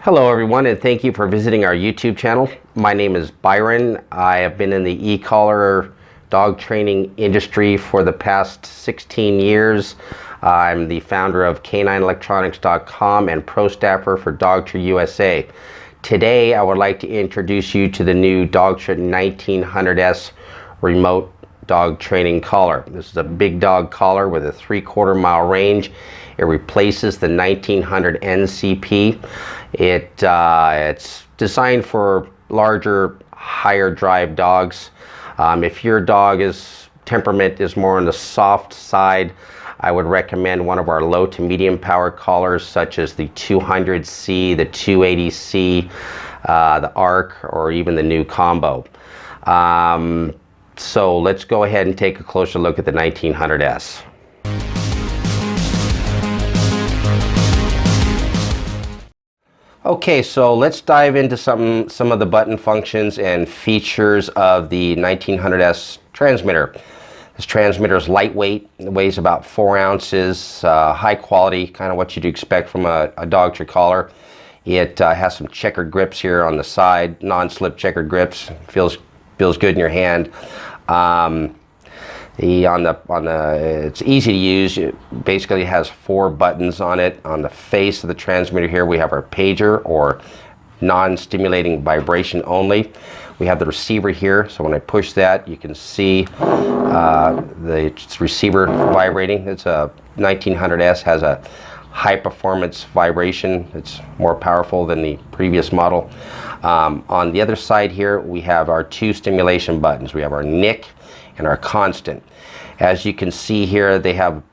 Hello everyone, and thank you for visiting our YouTube channel. My name is Byron. I have been in the e-collar dog training industry for the past 16 years. I'm the founder of canineelectronics.com and pro staffer for Dogtra USA. Today I would like to introduce you to the new Dogtra 1900s remote dog training collar. This is a big dog collar with a 3/4 mile range. It replaces the 1900 NCP. It's designed for larger, higher drive dogs. If your dog's temperament is more on the soft side, I would recommend one of our low to medium power collars, such as the 200C, the 280C, the ARC, or even the new combo. So let's go ahead and take a closer look at the 1900S. Okay, so let's dive into some of the button functions and features of the 1900S transmitter. This transmitter is lightweight. It weighs about 4 ounces, high quality, kind of what you'd expect from a Dogtra collar. It has some checkered grips here on the side, non-slip checkered grips. Feels good in your hand. It's easy to use. It basically has 4 buttons on it. On the face of the transmitter here, we have our pager, or non-stimulating vibration only. We have the receiver here, so when I push that, you can see the receiver vibrating. It's a 1900S, has a high performance vibration. It's more powerful than the previous model. On the other side here, we have our 2 stimulation buttons. We have our NIC and our constant. As you can see here,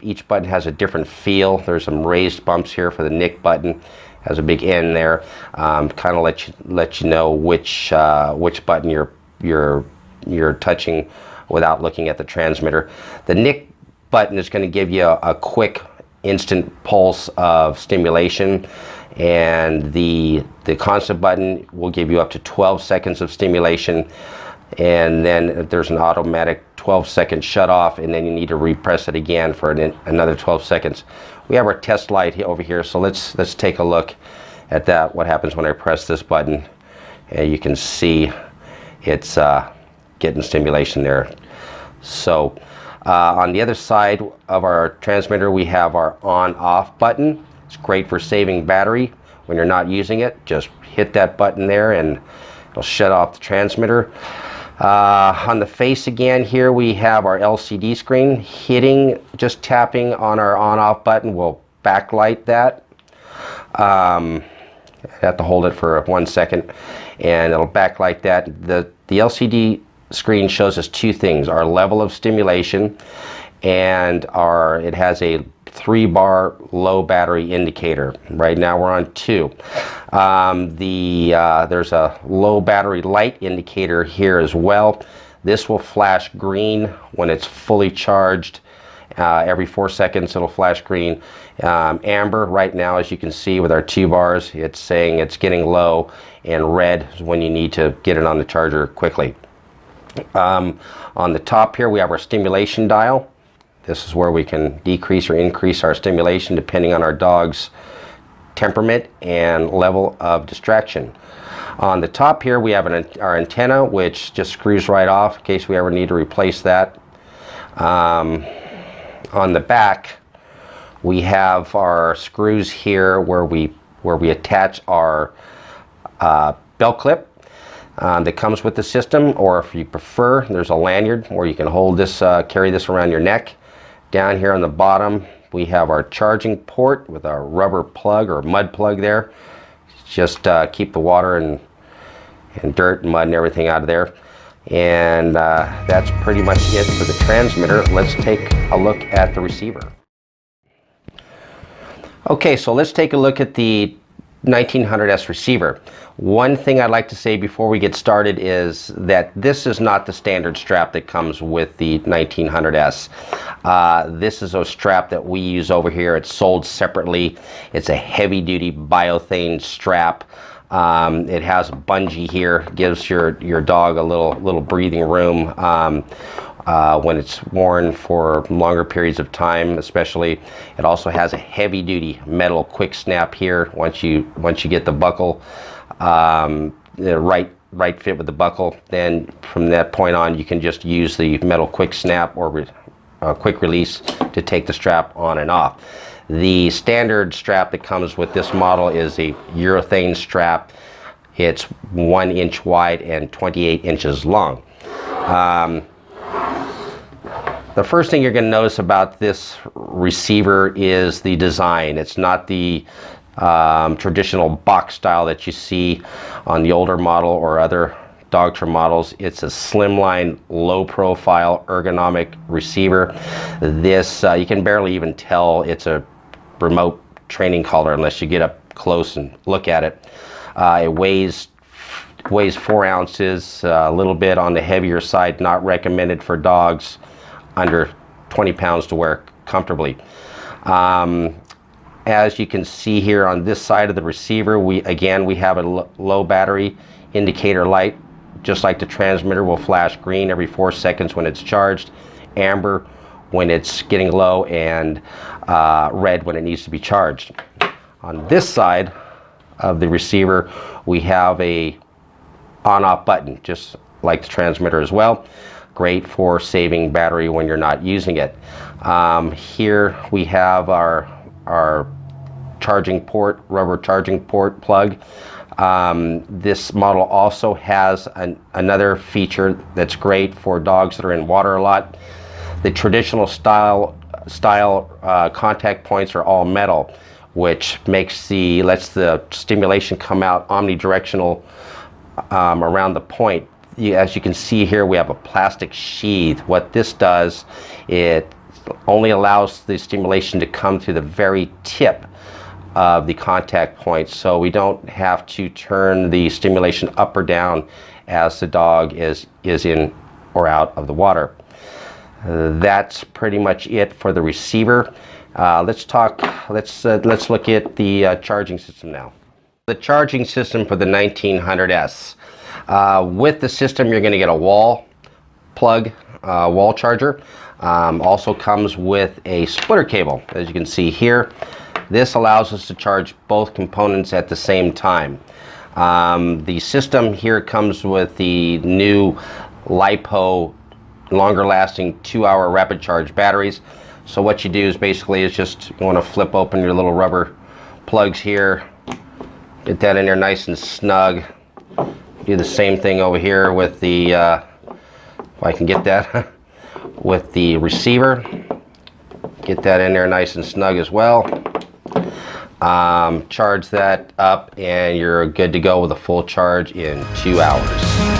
each button has a different feel. There's some raised bumps here for the NIC button. Has a big N there. Kind of let you know which button you're touching without looking at the transmitter. The NIC button is going to give you a quick instant pulse of stimulation, and the constant button will give you up to 12 seconds of stimulation, and then there's an automatic 12-second shut off, and then you need to repress it again for another 12 seconds. We have our test light over here, so let's take a look at that. What happens when I press this button? And you can see it's getting stimulation there. So on the other side of our transmitter, we have our on-off button. It's great for saving battery when you're not using it. Just hit that button there and it'll shut off the transmitter. On the face again here, we have our LCD screen. Just tapping on our on-off button will backlight that. I have to hold it for 1 second and it'll backlight that. The LCD screen shows us 2 things: our level of stimulation, and it has a 3-bar low battery indicator. Right now we're on 2. There's a low battery light indicator here as well. This will flash green when it's fully charged. Every 4 seconds it'll flash green. Amber right now, as you can see with our 2 bars, it's saying it's getting low, and red is when you need to get it on the charger quickly. On the top here we have our stimulation dial. This is where we can decrease or increase our stimulation depending on our dog's temperament and level of distraction. On the top here we have our antenna, which just screws right off in case we ever need to replace that. On the back we have our screws here where we attach our belt clip that comes with the system, or if you prefer, there's a lanyard where you can hold this, carry this around your neck. Down here on the bottom we have our charging port with our rubber plug or mud plug there. Just keep the water and dirt and mud and everything out of there. And that's pretty much it for the transmitter. Let's take a look at the receiver. Okay, so let's take a look at the 1900S receiver. One thing I'd like to say before we get started is that this is not the standard strap that comes with the 1900S. This is a strap that we use over here. It's sold separately. It's a heavy-duty biothane strap. It has a bungee here, gives your dog a little breathing room. when it's worn for longer periods of time, especially. It also has a heavy-duty metal quick snap here. Once you get the buckle, the right fit with the buckle, then from that point on you can just use the metal quick snap or quick release to take the strap on and off. The standard strap that comes with this model is a urethane strap. It's 1 inch wide and 28 inches long. The first thing you're going to notice about this receiver is the design. It's not the traditional box style that you see on the older model or other Dogtra models. It's a slimline, low profile, ergonomic receiver. This, you can barely even tell it's a remote training collar unless you get up close and look at it. It weighs 4 ounces, a little bit on the heavier side, not recommended for dogs under 20 pounds to wear comfortably. As you can see here on this side of the receiver, we have a low battery indicator light. Just like the transmitter will flash green every 4 seconds when it's charged, amber when it's getting low, and red when it needs to be charged. On this side of the receiver, we have a on-off button, just like the transmitter as well. Great for saving battery when you're not using it. Here we have our charging port, rubber charging port plug. This model also has another feature that's great for dogs that are in water a lot. The traditional style contact points are all metal, which lets the stimulation come out omnidirectional around the point. As you can see here, we have a plastic sheath. What this does, it only allows the stimulation to come through the very tip of the contact point, so we don't have to turn the stimulation up or down as the dog is in or out of the water. That's pretty much it for the receiver. Let's look at the charging system now. The charging system for the 1900s. With the system, you're going to get a wall plug, wall charger. Also comes with a splitter cable, as you can see here. This allows us to charge both components at the same time. The system here comes with the new LIPO longer lasting 2-hour rapid charge batteries. So what you do is basically just you want to flip open your little rubber plugs here, get that in there nice and snug. Do the same thing over here with the if I can get that with the receiver, get that in there nice and snug as well. Charge that up and you're good to go with a full charge in 2 hours.